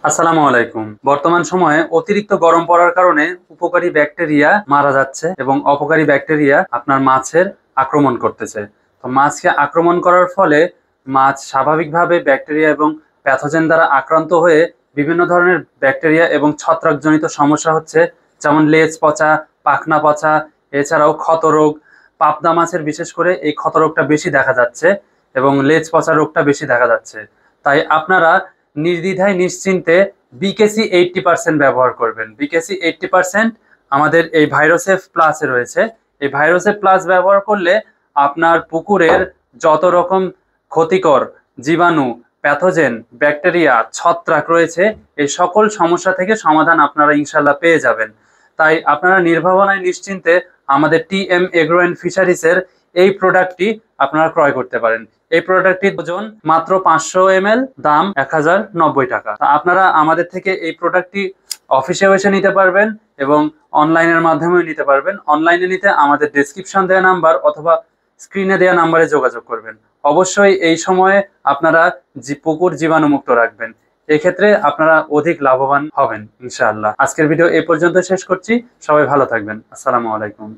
আসসালামু আলাইকুম। বর্তমান সময়ে অতিরিক্ত গরম পড়ার কারণে উপকারী ব্যাকটেরিয়া মারা যাচ্ছে এবং অপকারী ব্যাকটেরিয়া আপনার মাছের আক্রমণ করতেছে। তো মাছকে আক্রমণ করার ফলে মাছ স্বাভাবিকভাবে ব্যাকটেরিয়া এবং প্যাথোজেন দ্বারা আক্রান্ত হয়ে বিভিন্ন ধরনের ব্যাকটেরিয়া এবং ছত্রাকজনিত সমস্যা হচ্ছে, যেমন লেজ পচা, পাখনা পচা, এছাড়াও ক্ষতরোগ। পাবদা মাছের বিশেষ করে এই ক্ষতরোগটা বেশি দেখা যাচ্ছে এবং লেজ পচা রোগটা বেশি দেখা যাচ্ছে। তাই আপনারা নির্দ্বিধায় নিশ্চিন্তে বিকেসি 80% ব্যবহার করবেন। বিকেসি 80% আমাদের এই ভাইরোসেফ প্লাসে রয়েছে। এই ভাইরোসেফ প্লাস ব্যবহার করলে আপনার পুকুরের যত রকম ক্ষতিকর জীবাণু, প্যাথোজেন, ব্যাকটেরিয়া, ছত্রাক রয়েছে, এই সকল সমস্যা থেকে সমাধান আপনারা ইনশাল্লাহ পেয়ে যাবেন। তাই আপনারা নির্ভাবনায় নিশ্চিন্তে আমাদের টিএম এগ্রো অ্যান্ড ফিশারিসের এই প্রোডাক্টটি আপনারা ক্রয় করতে পারেন। এই প্রোডাক্টটির ওজন মাত্র 500 ml, দাম 1090 টাকা। আপনারা আমাদের থেকে এই প্রোডাক্টটি অফিসে এসে নিতে পারবেন এবং অনলাইনের মাধ্যমেও নিতে পারবেন। অনলাইনে নিতে আমাদের ডেসক্রিপশন দেওয়া নাম্বার অথবা স্ক্রিনে দেওয়া নাম্বারে যোগাযোগ করবেন। অবশ্যই এই সময়ে আপনারা পুকুর জীবাণুমুক্ত রাখবেন। এক্ষেত্রে আপনারা অধিক লাভবান হবেন ইনশাআল্লাহ। আজকের ভিডিও এই পর্যন্ত শেষ করছি। সবাই ভালো থাকবেন। আসসালামু আলাইকুম।